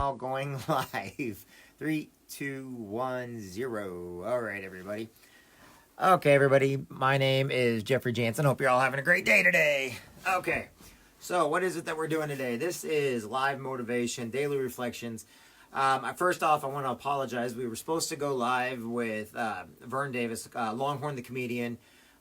Now going live. Three, two, one, zero. All right, everybody. Okay, everybody. My name is Jeffrey Jansen. Hope you're all having a great day today. Okay. So, what is it that we're doing today? This is live motivation, daily reflections. First off, I want to apologize. We were supposed to go live with Vern Davis, Longhorn the comedian.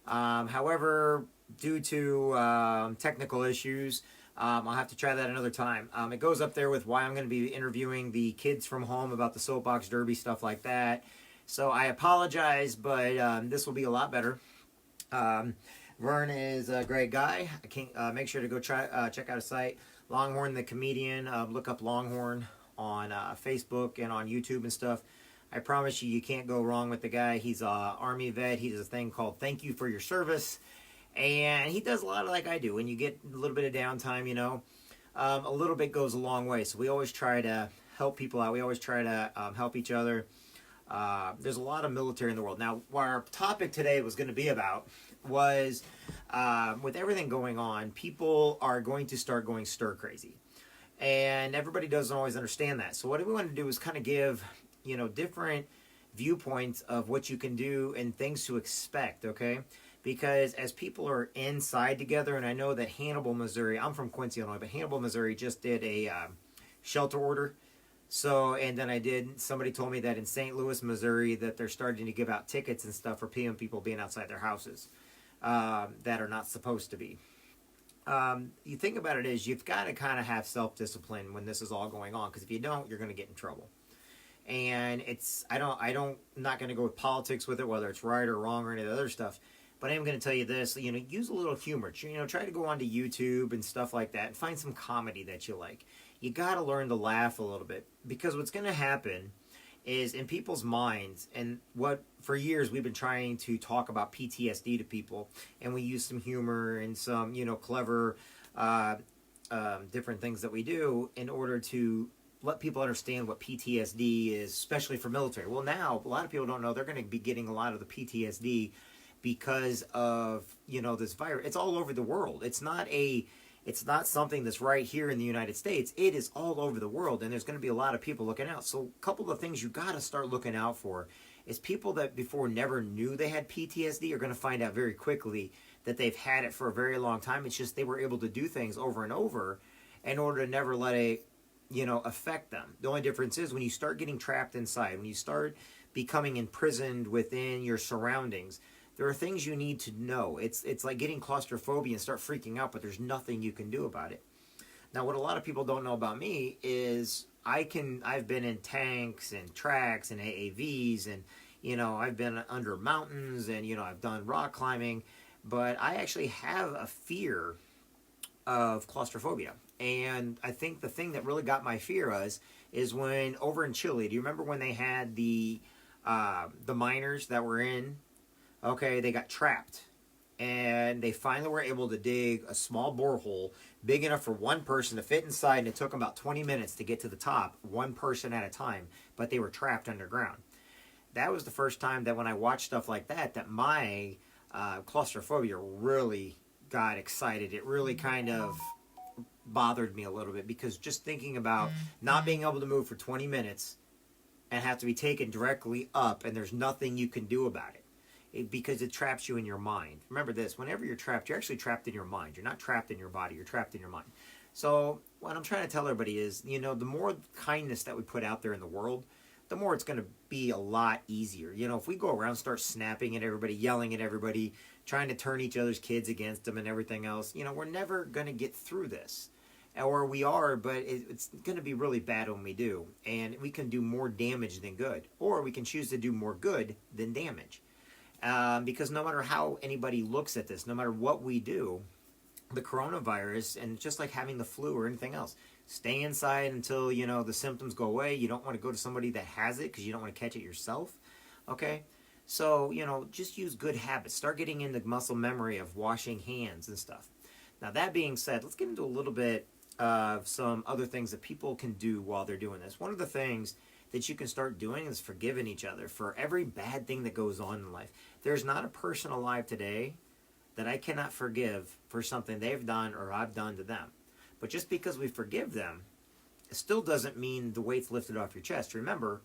However, due to technical issues, I'll have to try that another time. It goes up there with why I'm going to be interviewing the kids from home about the soapbox derby, stuff like that. So I apologize, but this will be a lot better. Um, Vern is a great guy. I can make sure to go check out his site, Longhorn the comedian. Look up Longhorn on Facebook and on YouTube and stuff. I promise you, you can't go wrong with the guy. He's a Army vet. He does a thing called "Thank You for Your Service," and he does a lot of like I do. When you get a little bit of downtime, a little bit goes a long way. So we always try to help people out. We always try to help each other. There's a lot of military in the world. Now, what our topic today was going to be about was with everything going on, people are going to start going stir crazy. And everybody doesn't always understand that. So what we want to do is kind of give, different viewpoints of what you can do and things to expect, okay? Because as people are inside together, and I know that Hannibal, Missouri, I'm from Quincy, Illinois, but Hannibal, Missouri just did a shelter order. So, and then somebody told me that in St. Louis, Missouri, that they're starting to give out tickets and stuff for people being outside their houses that are not supposed to be. You think about it is you've got to kind of have self-discipline when this is all going on, because if you don't, you're going to get in trouble. And I'm not going to go with politics with it, whether it's right or wrong or any of the other stuff. But I am going to tell you this, use a little humor. Try to go onto YouTube and stuff like that and find some comedy that you like. You got to learn to laugh a little bit, because what's going to happen is in people's minds, and what for years we've been trying to talk about PTSD to people, and we use some humor and some, clever different things that we do in order to let people understand what PTSD is, especially for military. Well, now a lot of people don't know they're going to be getting a lot of the PTSD because of this virus. It's all over the world. It's not something that's right here in the United States. It is all over the world, and there's going to be a lot of people looking out. So a couple of things you got to start looking out for is people that before never knew they had PTSD are going to find out very quickly that they've had it for a very long time. It's just they were able to do things over and over in order to never let it affect them. The only difference is when you start getting trapped inside, when you start becoming imprisoned within your surroundings, there are things you need to know. It's like getting claustrophobia and start freaking out, but there's nothing you can do about it. Now, what a lot of people don't know about me is I've been in tanks and tracks and AAVs, and I've been under mountains, and I've done rock climbing, but I actually have a fear of claustrophobia. And I think the thing that really got my fear is when over in Chile. Do you remember when they had the miners that were in? Okay, they got trapped, and they finally were able to dig a small borehole big enough for one person to fit inside, and it took them about 20 minutes to get to the top, one person at a time, but they were trapped underground. That was the first time that when I watched stuff like that, that my claustrophobia really got excited. It really kind of bothered me a little bit, because just thinking about not being able to move for 20 minutes and have to be taken directly up, and there's nothing you can do about it. Because it traps you in your mind. Remember this, whenever you're trapped, you're actually trapped in your mind. You're not trapped in your body, you're trapped in your mind. So what I'm trying to tell everybody is, the more kindness that we put out there in the world, the more it's going to be a lot easier. If we go around, start snapping at everybody, yelling at everybody, trying to turn each other's kids against them and everything else, we're never going to get through this. Or we are, but it's going to be really bad when we do. And we can do more damage than good. Or we can choose to do more good than damage. Because no matter how anybody looks at this, no matter what we do, the coronavirus, and just like having the flu or anything else, stay inside until, the symptoms go away. You don't want to go to somebody that has it because you don't want to catch it yourself. Okay? So, just use good habits. Start getting into muscle memory of washing hands and stuff. Now, that being said, let's get into a little bit of some other things that people can do while they're doing this. One of the things that you can start doing is forgiving each other for every bad thing that goes on in life. There's not a person alive today that I cannot forgive for something they've done or I've done to them. But just because we forgive them It still doesn't mean the weight's lifted off your chest. Remember,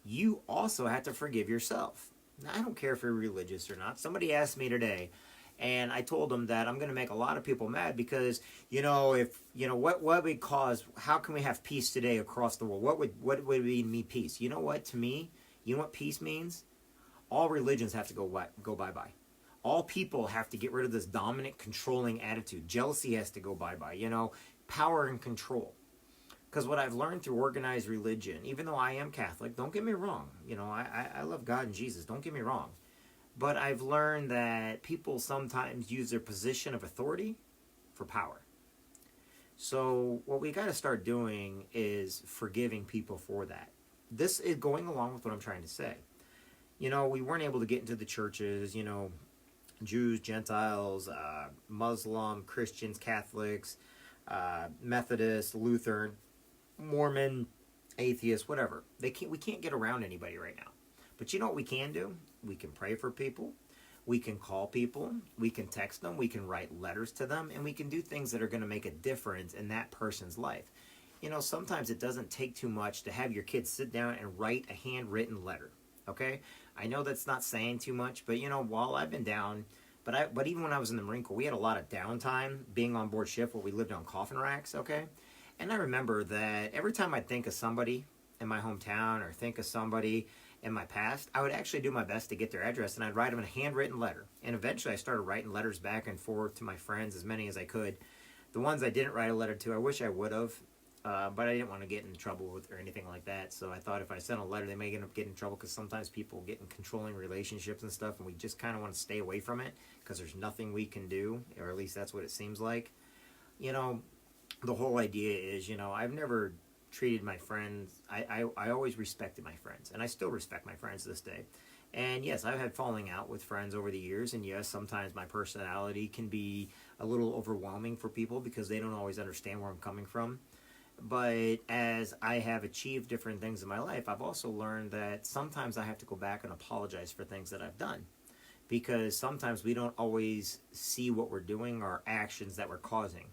you also have to forgive yourself. Now, I don't care if you're religious or not. Somebody asked me today, and I told them that I'm going to make a lot of people mad because, if, what would cause, how can we have peace today across the world? What would mean peace? You know what, to me, you know what peace means? All religions have to go bye-bye. All people have to get rid of this dominant, controlling attitude. Jealousy has to go bye-bye, power and control. Because what I've learned through organized religion, even though I am Catholic, don't get me wrong, I love God and Jesus, don't get me wrong. But I've learned that people sometimes use their position of authority for power. So what we got to start doing is forgiving people for that. This is going along with what I'm trying to say. We weren't able to get into the churches, Jews, Gentiles, Muslim, Christians, Catholics, Methodist, Lutheran, Mormon, atheist, whatever. We can't get around anybody right now. But you know what we can do? We can pray for people. We can call people. We can text them. We can write letters to them. And we can do things that are going to make a difference in that person's life. Sometimes it doesn't take too much to have your kids sit down and write a handwritten letter. Okay? I know that's not saying too much, but while I've been down, but even when I was in the Marine Corps, we had a lot of downtime being on board ship where we lived on coffin racks, okay? And I remember that every time I'd think of somebody in my hometown or think of somebody in my past, I would actually do my best to get their address, and I'd write them a handwritten letter. And eventually I started writing letters back and forth to my friends, as many as I could. The ones I didn't write a letter to, I wish I would have, but I didn't want to get in trouble with or anything like that. So I thought if I sent a letter, they may end up getting in trouble because sometimes people get in controlling relationships and stuff, and we just kind of want to stay away from it because there's nothing we can do, or at least that's what it seems like. The whole idea is, I've never treated my friends, I always respected my friends, and I still respect my friends to this day. And yes, I've had falling out with friends over the years, and yes, sometimes my personality can be a little overwhelming for people because they don't always understand where I'm coming from. But as I have achieved different things in my life, I've also learned that sometimes I have to go back and apologize for things that I've done. Because sometimes we don't always see what we're doing or actions that we're causing.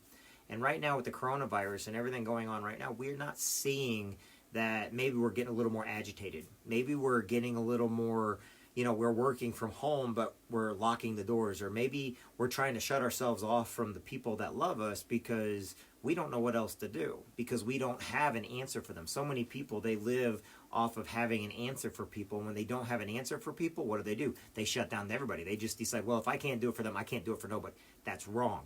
And right now with the coronavirus and everything going on right now, we're not seeing that maybe we're getting a little more agitated. Maybe we're getting a little more, we're working from home, but we're locking the doors. Or maybe we're trying to shut ourselves off from the people that love us because we don't know what else to do. Because we don't have an answer for them. So many people, they live off of having an answer for people. And when they don't have an answer for people, what do? They shut down everybody. They just decide, well, if I can't do it for them, I can't do it for nobody. That's wrong.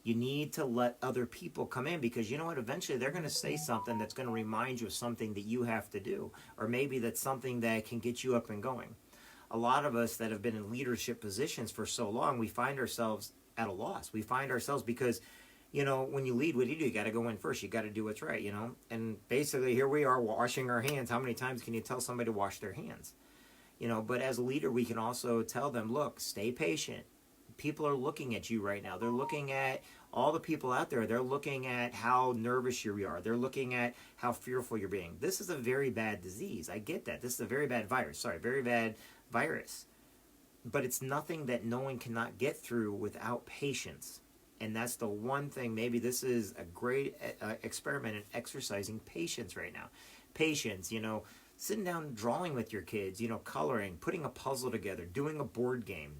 You need to let other people come in because you know what? Eventually they're going to say something that's going to remind you of something that you have to do. Or maybe that's something that can get you up and going. A lot of us that have been in leadership positions for so long, we find ourselves at a loss. We find ourselves because, when you lead, what do? You got to go in first. You got to do what's right, And basically here we are washing our hands. How many times can you tell somebody to wash their hands? But as a leader, we can also tell them, look, stay patient. People are looking at you right now. They're looking at all the people out there. They're looking at how nervous you are. They're looking at how fearful you're being. This is a very bad disease. I get that. This is a very bad virus. Very bad virus. But it's nothing that no one cannot get through without patience. And that's the one thing. Maybe this is a great experiment in exercising patience right now. Patience, sitting down, drawing with your kids, coloring, putting a puzzle together, doing a board game.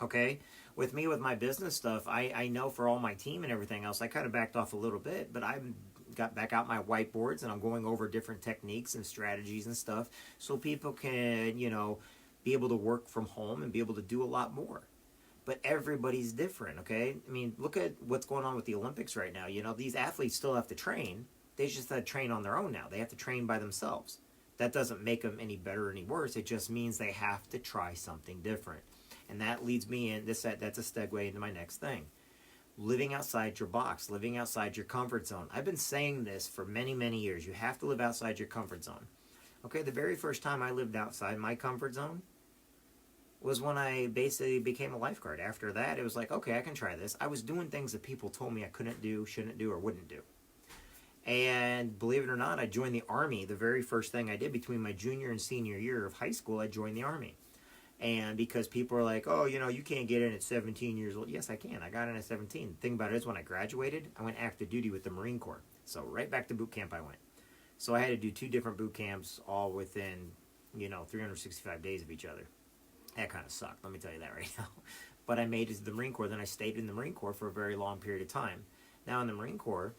Okay, with me, with my business stuff, I know for all my team and everything else, I kind of backed off a little bit, but I've got back out my whiteboards and I'm going over different techniques and strategies and stuff so people can, be able to work from home and be able to do a lot more. But everybody's different, okay? I mean, look at what's going on with the Olympics right now. These athletes still have to train. They just have to train on their own now. They have to train by themselves. That doesn't make them any better or any worse. It just means they have to try something different. And that leads me in, that's a segue into my next thing. Living outside your box, living outside your comfort zone. I've been saying this for many, many years. You have to live outside your comfort zone. Okay, the very first time I lived outside my comfort zone was when I basically became a lifeguard. After that, it was like, okay, I can try this. I was doing things that people told me I couldn't do, shouldn't do, or wouldn't do. And believe it or not, I joined the Army. The very first thing I did between my junior and senior year of high school, I joined the Army. And because people are like, oh, you can't get in at 17 years old. Yes, I can. I got in at 17. The thing about it is when I graduated, I went active duty with the Marine Corps. So right back to boot camp I went. So I had to do 2 different boot camps all within, 365 days of each other. That kind of sucked, let me tell you that right now. But I made it to the Marine Corps. Then I stayed in the Marine Corps for a very long period of time. Now in the Marine Corps,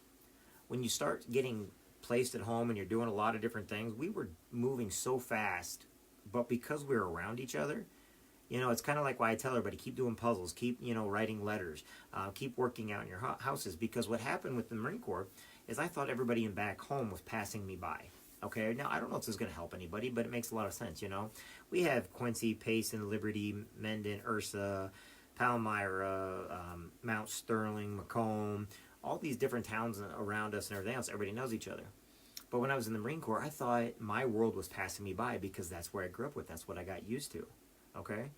when you start getting placed at home and you're doing a lot of different things, we were moving so fast. But because we were around each other, it's kind of like why I tell everybody, keep doing puzzles, keep, writing letters, keep working out in your houses. Because what happened with the Marine Corps is I thought everybody in back home was passing me by. Okay, now I don't know if this is going to help anybody, but it makes a lot of sense, We have Quincy, Payson, Liberty, Mendon, Ursa, Palmyra, Mount Sterling, Macomb, all these different towns around us and everything else. Everybody knows each other. But when I was in the Marine Corps, I thought my world was passing me by because that's where I grew up with. That's what I got used to. Okay?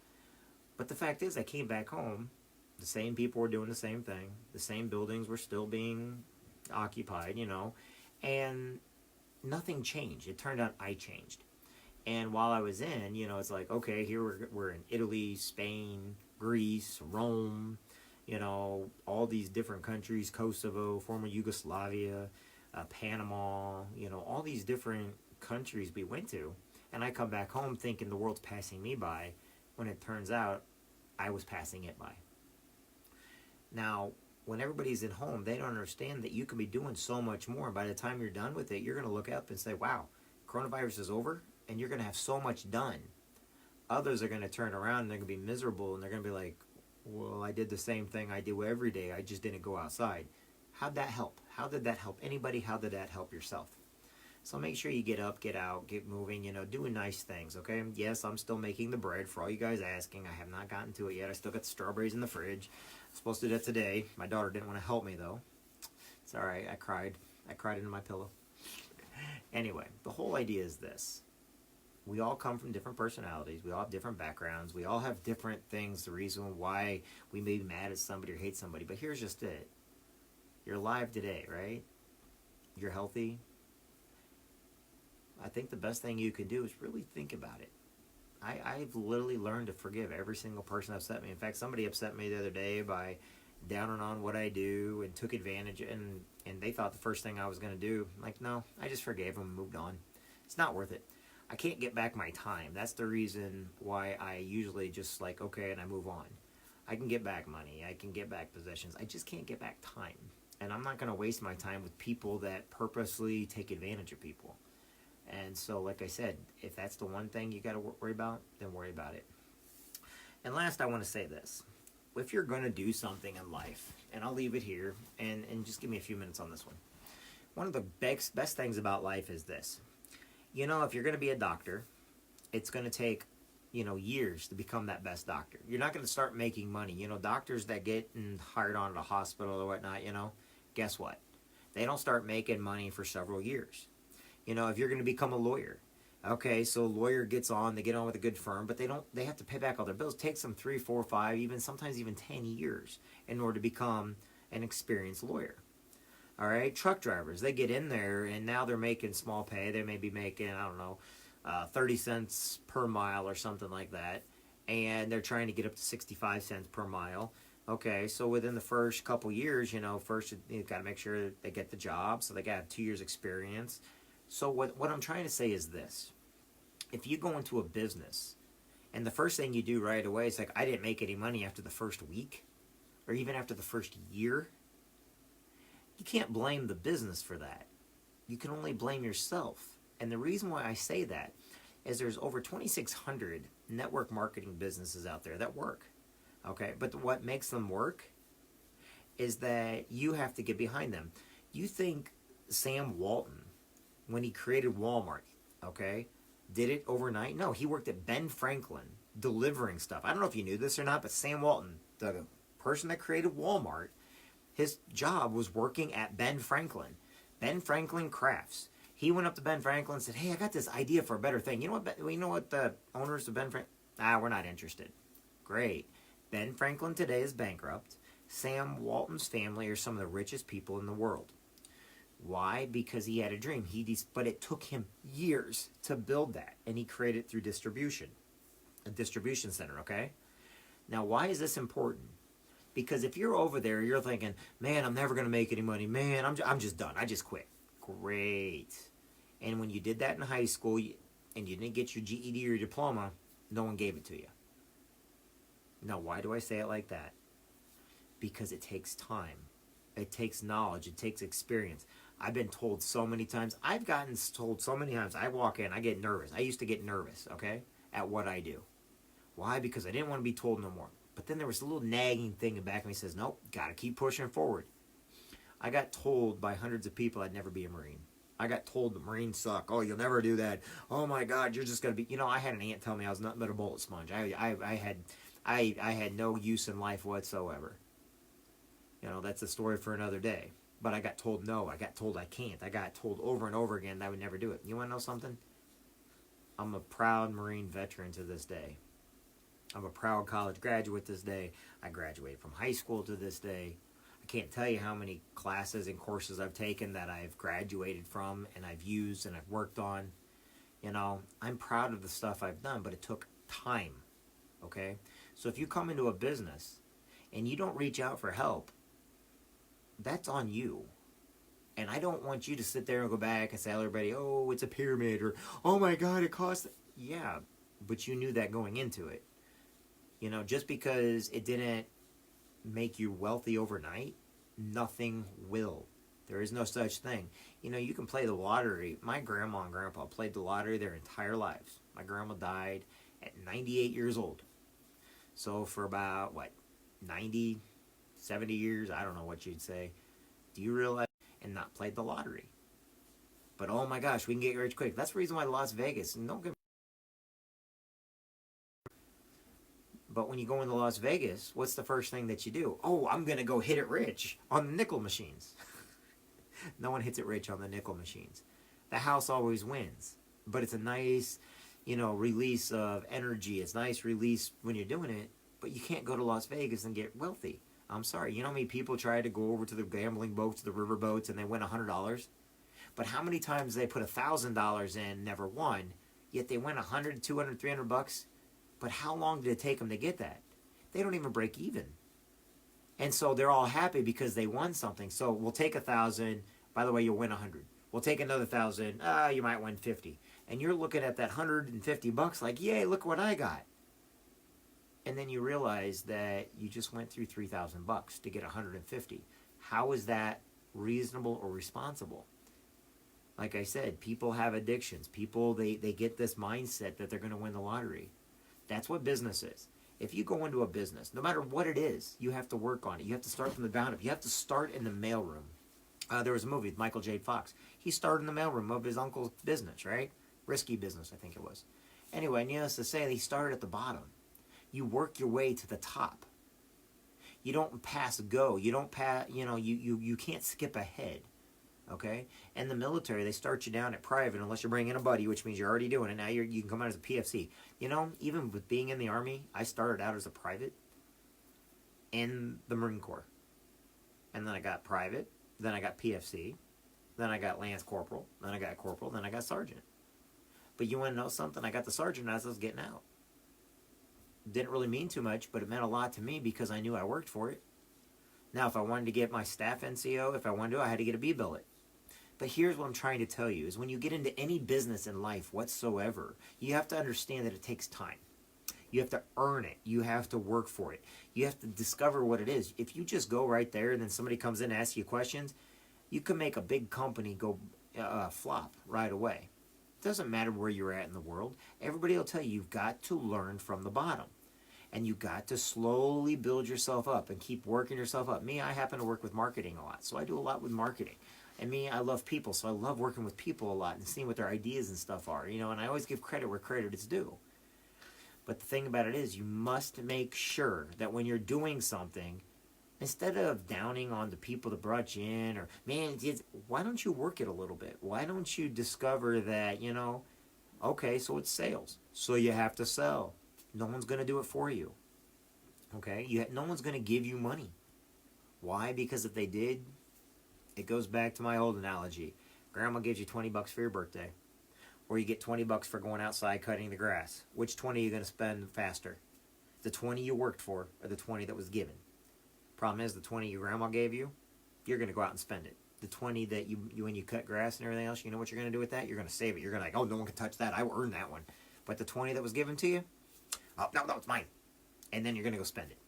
But the fact is, I came back home. The same people were doing the same thing. The same buildings were still being occupied, and nothing changed. It turned out I changed. And while I was in, it's like, okay, here we're in Italy, Spain, Greece, Rome, all these different countries, Kosovo, former Yugoslavia, Panama, all these different countries we went to. And I come back home thinking the world's passing me by, when it turns out I was passing it by. Now, when everybody's at home, they don't understand that you can be doing so much more. By the time you're done with it, you're going to look up and say, wow, coronavirus is over, and you're going to have so much done. Others are going to turn around and they're going to be miserable, and they're going to be like, well, I did the same thing I do every day. I just didn't go outside. How'd that help? How did that help anybody? How did that help yourself? So make sure you get up, get out, get moving, doing nice things, okay? Yes, I'm still making the bread for all you guys asking. I have not gotten to it yet. I still got the strawberries in the fridge. I'm supposed to do that today. My daughter didn't want to help me, though. It's all right. I cried. I cried into my pillow. Anyway, the whole idea is this. We all come from different personalities. We all have different backgrounds. We all have different things, the reason why we may be mad at somebody or hate somebody. But here's just it. You're alive today, right? You're healthy. I think the best thing you can do is really think about it. I've literally learned to forgive every single person upset me. In fact, somebody upset me the other day by downing on what I do and took advantage, and they thought the first thing I was going to do. Like, no, I just forgave them and moved on. It's not worth it. I can't get back my time. That's the reason why I usually just like, okay, and I move on. I can get back money. I can get back possessions. I just can't get back time. And I'm not going to waste my time with people that purposely take advantage of people. And so, like I said, if that's the one thing you got to worry about, then worry about it. And last, I want to say this. If you're going to do something in life, and I'll leave it here, and just give me a few minutes on this one. One of the best things about life is this. If you're going to be a doctor, it's going to take, years to become that best doctor. You're not going to start making money. Doctors that get hired on at a hospital or whatnot, guess what? They don't start making money for several years. If you're going to become a lawyer, okay, so a lawyer gets on, they get on with a good firm, but they have to pay back all their bills. It takes them 3, 4, 5, sometimes even 10 years in order to become an experienced lawyer. All right, truck drivers, they get in there and now they're making small pay. They may be making, 30 cents per mile or something like that, and they're trying to get up to 65 cents per mile. Okay, so within the first couple years, first you've got to make sure they get the job, so they got to have 2 years experience. So what I'm trying to say is this. If you go into a business and the first thing you do right away is like, I didn't make any money after the first week or even after the first year, you can't blame the business for that. You can only blame yourself. And the reason why I say that is there's over 2,600 network marketing businesses out there that work. Okay, but what makes them work is that you have to get behind them. You think Sam Walton, when he created Walmart, okay, did it overnight? No, he worked at Ben Franklin delivering stuff. I don't know if you knew this or not, but Sam Walton, the person that created Walmart, his job was working at Ben Franklin. Ben Franklin Crafts. He went up to Ben Franklin and said, hey, I got this idea for a better thing. You know what the owners of Ben Franklin... we're not interested. Great. Ben Franklin today is bankrupt. Sam Walton's family are some of the richest people in the world. Why? Because he had a dream. But it took him years to build that, and he created it through distribution, a distribution center. Okay. Now, why is this important? Because if you're over there, you're thinking, man, I'm never going to make any money. Man, I'm just done. I just quit. Great. And when you did that in high school and you didn't get your GED or your diploma, no one gave it to you. Now, why do I say it like that? Because it takes time. It takes knowledge. It takes experience. I've been told so many times. I've gotten told so many times. I walk in, I get nervous. I used to get nervous, okay, at what I do. Why? Because I didn't want to be told no more. But then there was a little nagging thing in the back of me that says, nope, got to keep pushing forward. I got told by hundreds of people I'd never be a Marine. I got told the Marines suck. Oh, you'll never do that. Oh my God, you're just gonna be. I had an aunt tell me I was nothing but a bullet sponge. I had no use in life whatsoever. That's a story for another day. But I got told no. I got told I can't. I got told over and over again that I would never do it. You want to know something? I'm a proud Marine veteran to this day. I'm a proud college graduate this day. I graduated from high school to this day. I can't tell you how many classes and courses I've taken that I've graduated from and I've used and I've worked on. I'm proud of the stuff I've done, but it took time, okay? So if you come into a business and you don't reach out for help, that's on you. And I don't want you to sit there and go back and tell everybody, oh, it's a pyramid, or, oh my God, it costs. Yeah, but you knew that going into it. Just because it didn't make you wealthy overnight, nothing will. There is no such thing. You can play the lottery. My grandma and grandpa played the lottery their entire lives. My grandma died at 98 years old. So for about, 90, 70 years, I don't know what you'd say. Do you realize? And not played the lottery. But oh my gosh, we can get rich quick. That's the reason why Las Vegas, and don't get. But when you go into Las Vegas, what's the first thing that you do? Oh, I'm going to go hit it rich on the nickel machines. No one hits it rich on the nickel machines. The house always wins. But it's a nice, release of energy. It's a nice release when you're doing it. But you can't go to Las Vegas and get wealthy. I'm sorry. You know how many people try to go over to the gambling boats, the river boats, and they win $100? But how many times they put $1,000 in, never won, yet they win $100, $200, $300? But how long did it take them to get that? They don't even break even. And so they're all happy because they won something. So we'll take 1,000. By the way, you'll win 100. We'll take another 1,000. You might win 50. And you're looking at that $150 like, yay, look what I got. And then you realize that you just went through $3,000 to get 150. How is that reasonable or responsible? Like I said, people have addictions. People, they get this mindset that they're going to win the lottery. That's what business is. If you go into a business, no matter what it is, you have to work on it. You have to start from the ground up. You have to start in the mailroom. There was a movie with Michael J. Fox. He started in the mailroom of his uncle's business, right? Risky business, I think it was. Anyway, needless to say, he started at the bottom. You work your way to the top. You don't pass go. You don't pass, you can't skip ahead. Okay? And the military, they start you down at private unless you're bringing in a buddy, which means you're already doing it. Now you can come out as a PFC. Even with being in the Army, I started out as a private in the Marine Corps. And then I got private. Then I got PFC. Then I got Lance Corporal. Then I got Corporal. Then I got Sergeant. But you want to know something? I got the Sergeant as I was getting out. Didn't really mean too much, but it meant a lot to me because I knew I worked for it. Now, if I wanted to get my staff NCO, if I wanted to, I had to get a B billet. But here's what I'm trying to tell you, is when you get into any business in life whatsoever, you have to understand that it takes time. You have to earn it. You have to work for it. You have to discover what it is. If you just go right there and then somebody comes in and asks you questions, you can make a big company go flop right away. It doesn't matter where you're at in the world. Everybody will tell you you've got to learn from the bottom. And you got to slowly build yourself up and keep working yourself up. Me, I happen to work with marketing a lot, so I do a lot with marketing. And me, I love people, so I love working with people a lot and seeing what their ideas and stuff are, and I always give credit where credit is due. But the thing about it is, you must make sure that when you're doing something, instead of downing on the people that brought you in, or, man, why don't you work it a little bit? Why don't you discover that, okay, so it's sales. So you have to sell. No one's going to do it for you. Okay? No one's going to give you money. Why? Because if they did, it goes back to my old analogy. Grandma gives you $20 for your birthday. Or you get $20 for going outside cutting the grass. Which 20 are you going to spend faster? The 20 you worked for or the 20 that was given? Problem is, the 20 your grandma gave you, you're going to go out and spend it. The 20 that you when you cut grass and everything else, you know what you're going to do with that? You're going to save it. You're going to oh, no one can touch that. I will earn that one. But the 20 that was given to you, oh, no, it's mine. And then you're going to go spend it.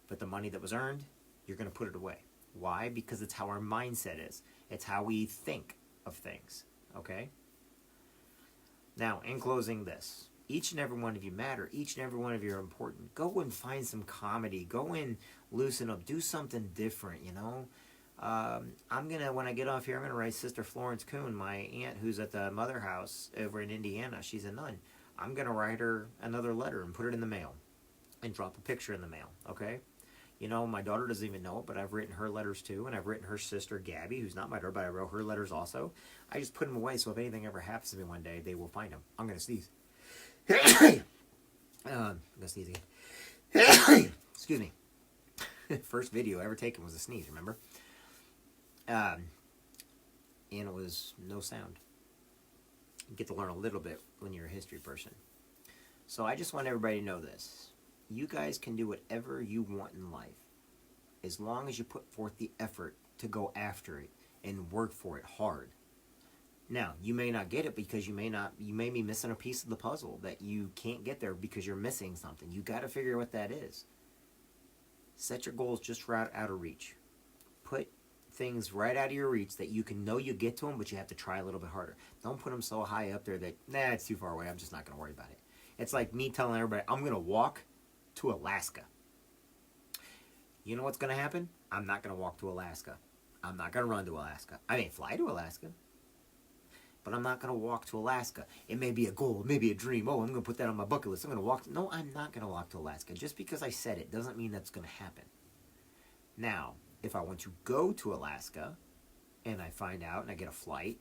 But the money that was earned, you're going to put it away. Why? Because it's how our mindset is. It's how we think of things. Okay? Now, in closing this, each and every one of you matter. Each and every one of you are important. Go and find some comedy. Go and loosen up. Do something different, you know? When I get off here, I'm going to write Sister Florence Kuhn, my aunt who's at the Mother House over in Indiana. She's a nun. I'm going to write her another letter and put it in the mail and drop a picture in the mail, okay? You know, my daughter doesn't even know it, but I've written her letters too, and I've written her sister, Gabby, who's not my daughter, but I wrote her letters also. I just put them away, so if anything ever happens to me one day, they will find them. I'm going to sneeze. I'm going to sneeze again. Excuse me. First video ever taken was a sneeze, remember? And it was no sound. You get to learn a little bit when you're a history person. So I just want everybody to know this. You guys can do whatever you want in life as long as you put forth the effort to go after it and work for it hard. Now, you may not get it because you may be missing a piece of the puzzle that you can't get there because you're missing something. You got to figure out what that is. Set your goals just right out of reach. Put things right out of your reach that you can know you get to them, but you have to try a little bit harder. Don't put them so high up there that, it's too far away. I'm just not going to worry about it. It's like me telling everybody, I'm going to walk to Alaska. You know what's going to happen? I'm not going to walk to Alaska. I'm not going to run to Alaska. I may fly to Alaska, but I'm not going to walk to Alaska. It may be a goal, maybe a dream. Oh, I'm going to put that on my bucket list. I'm going to walk. No, I'm not going to walk to Alaska. Just because I said it doesn't mean that's going to happen. Now, if I want to go to Alaska and I find out and I get a flight,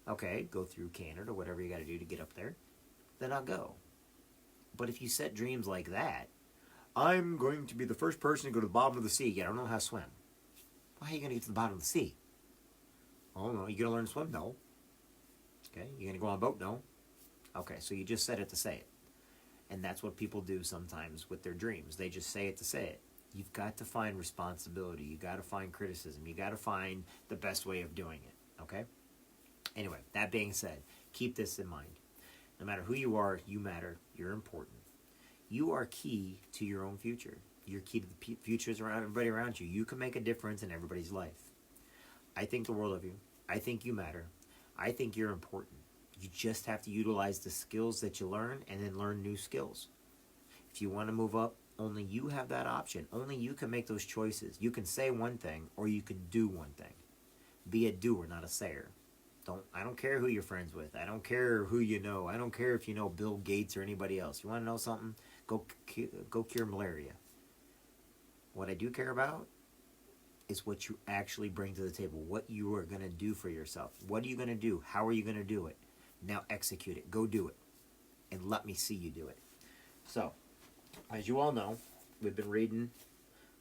okay, go through Canada or whatever you got to do to get up there, then I'll go. But if you set dreams like that, I'm going to be the first person to go to the bottom of the sea. Yeah, I don't know how to swim. Why are you going to get to the bottom of the sea? Oh, no. You going to learn to swim? No. Okay. You going to go on a boat? No. Okay, so you just said it to say it. And that's what people do sometimes with their dreams. They just say it to say it. You've got to find responsibility. You got to find criticism. You got to find the best way of doing it. Okay? Anyway, that being said, keep this in mind. No matter who you are, you matter. You're important. You are key to your own future. You're key to the futures around everybody around you. You can make a difference in everybody's life. I think the world of you. I think you matter. I think you're important. You just have to utilize the skills that you learn and then learn new skills. If you want to move up, only you have that option. Only you can make those choices. You can say one thing or you can do one thing. Be a doer, not a sayer. I don't care who you're friends with. I don't care who you know. I don't care if you know Bill Gates or anybody else. You want to know something? Go cure malaria. What I do care about is what you actually bring to the table. What you are going to do for yourself. What are you going to do? How are you going to do it? Now execute it. Go do it. And let me see you do it. So, as you all know, we've been reading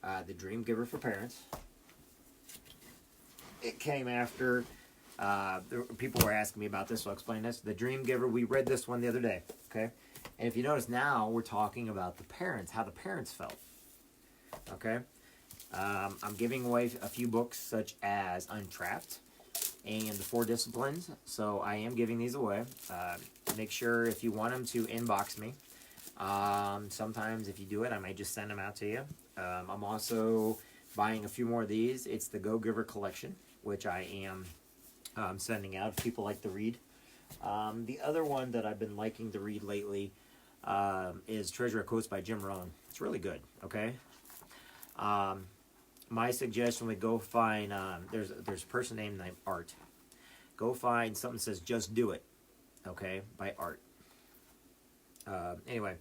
The Dream Giver for Parents. It came after... people were asking me about this, so I'll explain this. The Dream Giver, we read this one the other day, okay? And if you notice now, we're talking about the parents, how the parents felt, okay? I'm giving away a few books such as Untrapped and The 4 Disciplines, so I am giving these away. Make sure if you want them to inbox me. Sometimes if you do it, I might just send them out to you. I'm also buying a few more of these. It's the Go Giver Collection, which I am... sending out if people like to read. The other one that I've been liking to read lately is Treasure of Quotes by Jim Rohn. It's really good, okay? My suggestion would go find, there's a person named Art. Go find something that says Just Do It, okay, by Art. Anyway,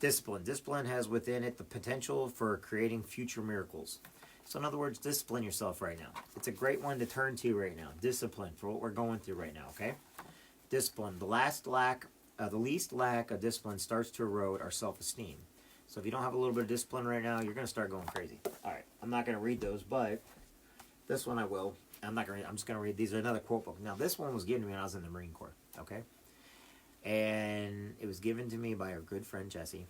Discipline. Discipline has within it the potential for creating future miracles. So in other words, discipline yourself right now. It's a great one to turn to right now. Discipline for what we're going through right now, okay? Discipline. The least lack of discipline starts to erode our self-esteem. So if you don't have a little bit of discipline right now, you're going to start going crazy. All right, I'm not going to read those, but this one I will. I'm just going to read these. Are another quote book. Now, this one was given to me when I was in the Marine Corps, okay? And it was given to me by our good friend Jesse.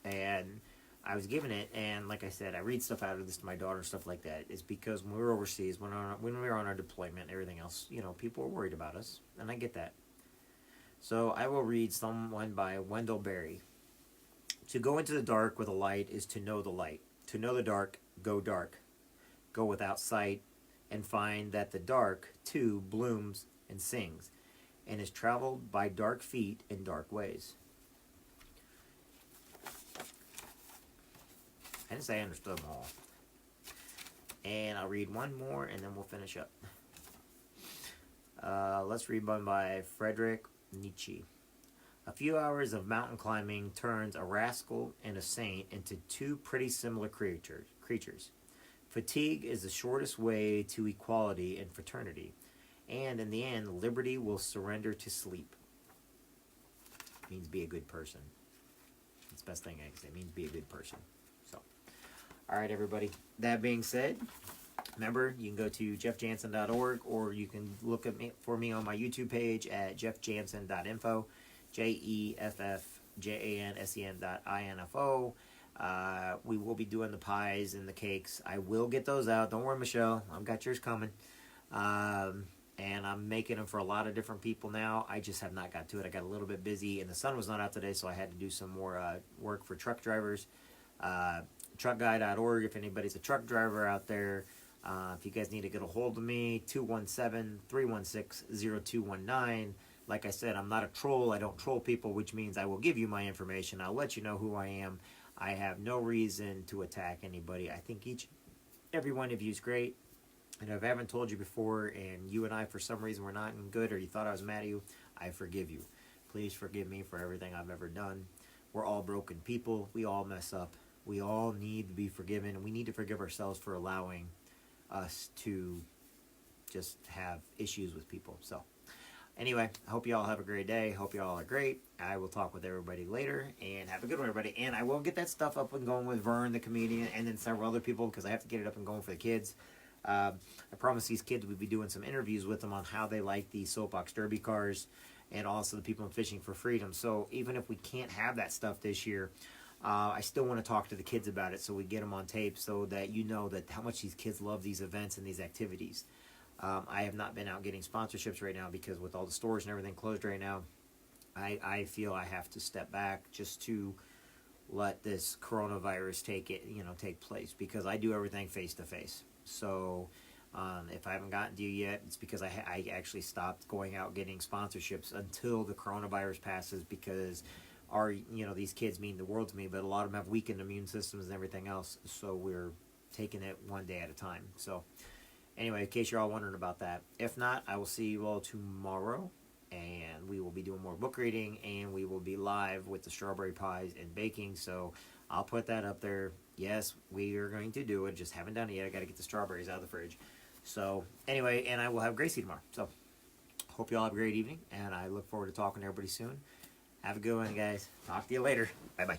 And I was given it, and like I said, I read stuff out of this to my daughter and stuff like that. Is because when we were overseas, when we were on our deployment and everything else, people were worried about us, and I get that. So I will read someone by Wendell Berry. To go into the dark with a light is to know the light. To know the dark, go dark. Go without sight, and find that the dark, too, blooms and sings, and is traveled by dark feet in dark ways. I didn't say I understood them all. And I'll read one more, and then we'll finish up. Let's read one by Friedrich Nietzsche. A few hours of mountain climbing turns a rascal and a saint into two pretty similar creatures. Fatigue is the shortest way to equality and fraternity, and in the end, liberty will surrender to sleep. It means be a good person. That's the best thing I can say. It means be a good person. So, all right, everybody. That being said, remember, you can go to jeffjansen.org, or you can look at me on my YouTube page at jeffjansen.info, jeffjansen.info. We will be doing the pies and the cakes. I will get those out. Don't worry, Michelle. I've got yours coming. And I'm making them for a lot of different people now. I just have not got to it. I got a little bit busy, and the sun was not out today, so I had to do some more work for truck drivers. Truckguy.org, if anybody's a truck driver out there. If you guys need to get a hold of me, 217-316-0219. Like I said, I'm not a troll. I don't troll people, which means I will give you my information. I'll let you know who I am. I have no reason to attack anybody. I think every one of you is great. And if I haven't told you before, and you and I, for some reason, were not in good, or you thought I was mad at you, I forgive you. Please forgive me for everything I've ever done. We're all broken people. We all mess up. We all need to be forgiven, and we need to forgive ourselves for allowing us to just have issues with people. So, anyway, I hope you all have a great day. Hope you all are great. I will talk with everybody later, and have a good one, everybody. And I will get that stuff up and going with Vern, the comedian, and then several other people, because I have to get it up and going for the kids. I promise these kids we'll be doing some interviews with them on how they like the soapbox derby cars, and also the people in Fishing for Freedom. So even if we can't have that stuff this year, I still want to talk to the kids about it, so we get them on tape, so that you know that how much these kids love these events and these activities. I have not been out getting sponsorships right now, because with all the stores and everything closed right now, I feel I have to step back just to let this coronavirus take place, because I do everything face to face. So if I haven't gotten to you yet, it's because I actually stopped going out getting sponsorships until the coronavirus passes, because these kids mean the world to me, but a lot of them have weakened immune systems and everything else, so we're taking it one day at a time. So anyway, in case you're all wondering about that, if not, I will see you all tomorrow, and we will be doing more book reading, and we will be live with the strawberry pies and baking. So I'll put that up there. Yes, we are going to do it, just haven't done it yet. I got to get the strawberries out of the fridge. So anyway, and I will have Gracie tomorrow. So hope you all have a great evening, and I look forward to talking to everybody soon. Have a good one, guys. Talk to you later. Bye-bye.